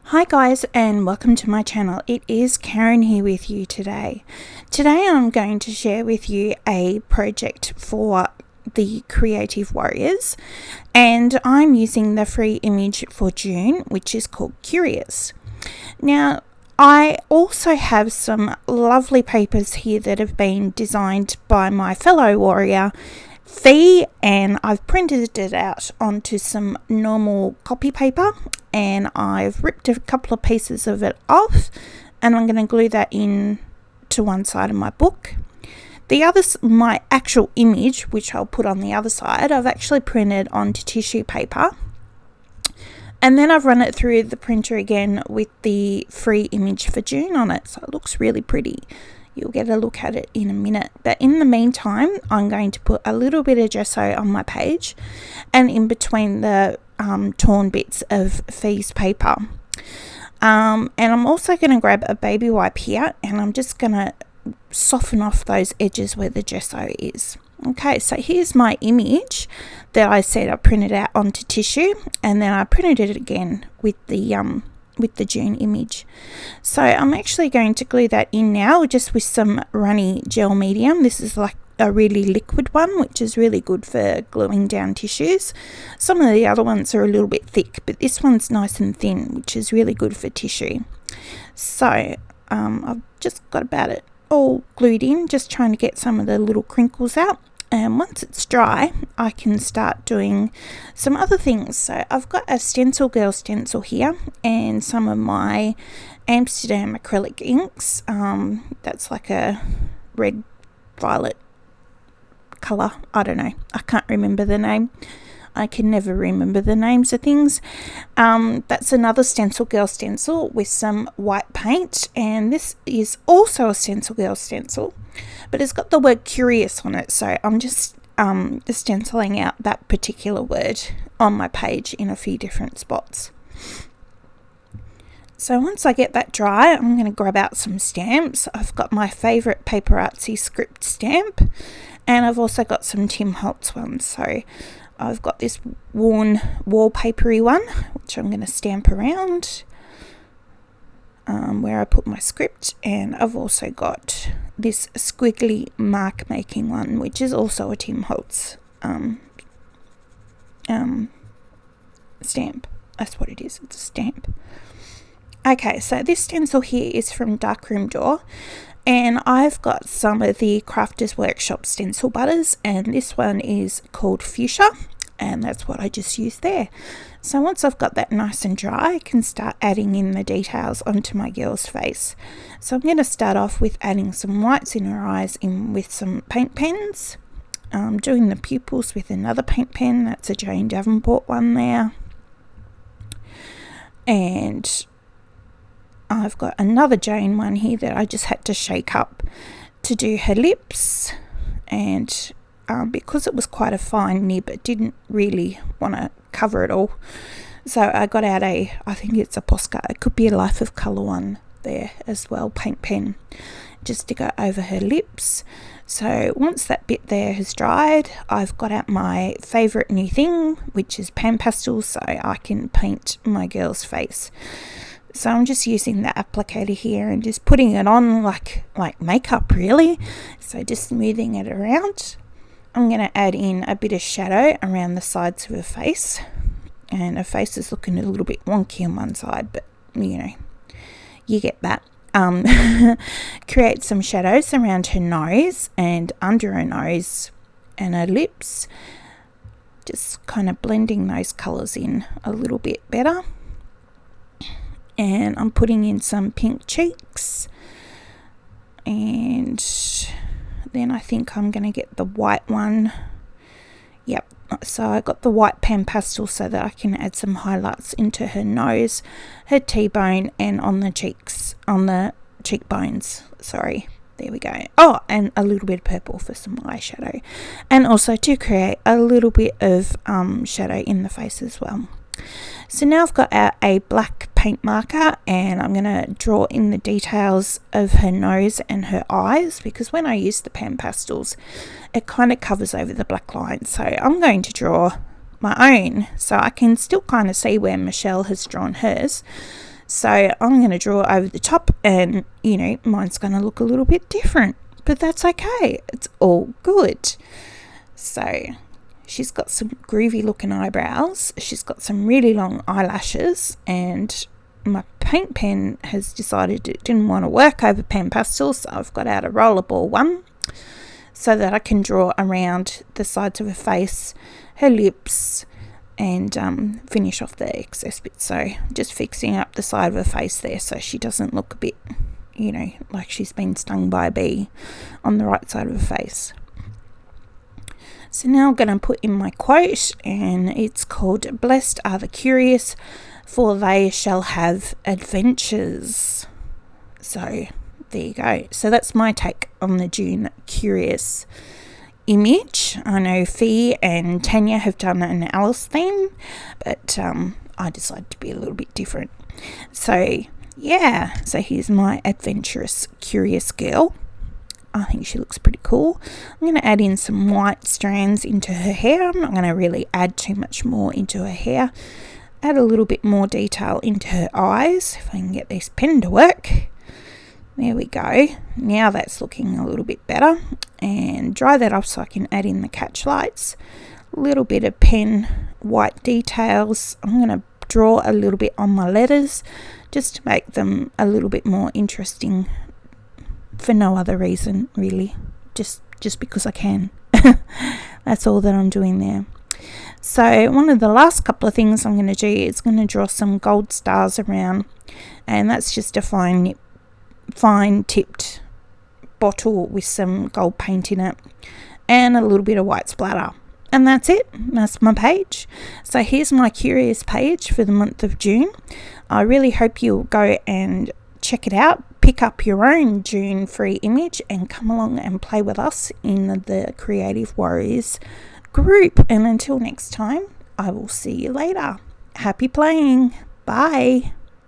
Hi guys, and welcome to my channel. It is Karen here with you today. Today I'm going to share with you a project for the Creative Warriors, and I'm using the free image for June, which is called Curious. Now, I also have some lovely papers here that have been designed by my fellow warrior Fee, and I've printed it out onto some normal copy paper, and I've ripped a couple of pieces of it off, and I'm going to glue that in to one side of my book. The other, my actual image, which I'll put on the other side, I've actually printed onto tissue paper, and then I've run it through the printer again with the free image for June on it, so it looks really pretty. You'll get a look at it in a minute. But in the meantime, I'm going to put a little bit of gesso on my page and in between the torn bits of Fee's paper. And I'm also going to grab a baby wipe here, and I'm just going to soften off those edges where the gesso is. Okay, so here's my image that I said I printed out onto tissue, and then I printed it again with the June image. So I'm actually going to glue that in now just with some runny gel medium. This is like a really liquid one, which is really good for gluing down tissues. Some of the other ones are a little bit thick, but this one's nice and thin, which is really good for tissue. So I've just got about it all glued in, just trying to get some of the little crinkles out. And once it's dry, I can start doing some other things. So I've got a Stencil Girl stencil here and some of my Amsterdam acrylic inks. That's like a red violet colour. I don't know. I can't remember the name. I can never remember the names of things. That's another Stencil Girl stencil with some white paint, and this is also a Stencil Girl stencil, but it's got the word curious on it, so I'm just stenciling out that particular word on my page in a few different spots. So once I get that dry, I'm going to grab out some stamps. I've got my favourite Paper Artsy script stamp, and I've also got some Tim Holtz ones. So I've got this worn wallpapery one, which I'm going to stamp around where I put my script, and I've also got this squiggly mark making one, which is also a Tim Holtz stamp. That's what it is, it's a stamp. Okay, so this stencil here is from Darkroom Door, and I've got some of the Crafters Workshop stencil butters, and this one is called Fuchsia, and that's what I just used there. So once I've got that nice and dry, I can start adding in the details onto my girl's face. So I'm going to start off with adding some whites in her eyes with some paint pens. Doing the pupils with another paint pen. That's a Jane Davenport one there. And I've got another Jane one here that I just had to shake up to do her lips, and because it was quite a fine nib, it didn't really want to cover it all, so I got out I think it's a Posca, it could be a Life of Colour one there as well, paint pen, just to go over her lips. So once that bit there has dried, I've got out my favourite new thing, which is pan pastels, so I can paint my girl's face. So I'm just using the applicator here and just putting it on like makeup really. So just smoothing it around. I'm going to add in a bit of shadow around the sides of her face. And her face is looking a little bit wonky on one side, but you know, you get that. Create some shadows around her nose and under her nose and her lips. Just kind of blending those colours in a little bit better. And I'm putting in some pink cheeks, and then I think I'm going to get the white one. Yep, so I got the white pan pastel so that I can add some highlights into her nose, her T-bone, and on the cheeks, on the cheekbones, sorry. There we go. Oh, and a little bit of purple for some eyeshadow, and also to create a little bit of shadow in the face as well. So now I've got out a black paint marker, and I'm going to draw in the details of her nose and her eyes, because when I use the pan pastels it kind of covers over the black lines. So I'm going to draw my own so I can still kind of see where Michelle has drawn hers. So I'm going to draw over the top, and mine's going to look a little bit different, but that's okay. It's all good. So she's got some groovy looking eyebrows. She's got some really long eyelashes, and my paint pen has decided it didn't want to work over pen pastels, so I've got out a rollerball one so that I can draw around the sides of her face, her lips, and finish off the excess bit. So just fixing up the side of her face there so she doesn't look a bit, like she's been stung by a bee on the right side of her face. So now I'm going to put in my quote, and it's called, "Blessed are the curious, for they shall have adventures." So there you go. So that's my take on the June Curious image. I know Fee and Tanya have done an Alice theme, but I decided to be a little bit different. So yeah, so here's my adventurous, curious girl. I think she looks pretty cool. I'm going to add in some white strands into her hair. I'm not going to really add too much more into her hair. Add a little bit more detail into her eyes, if I can get this pen to work. There we go. Now that's looking a little bit better. And dry that off so I can add in the catch lights. A little bit of pen white details. I'm going to draw a little bit on my letters just to make them a little bit more interesting, for no other reason really, just because I can. That's all that I'm doing there. So one of the last couple of things I'm going to do is going to draw some gold stars around, and that's just a fine tipped bottle with some gold paint in it and a little bit of white splatter, and that's it. That's my page. So here's my curious page for the month of June. I really hope you'll go and check it out, pick up your own June free image, and come along and play with us in the Creative Warriors group. And until next time, I will see you later. Happy playing. Bye.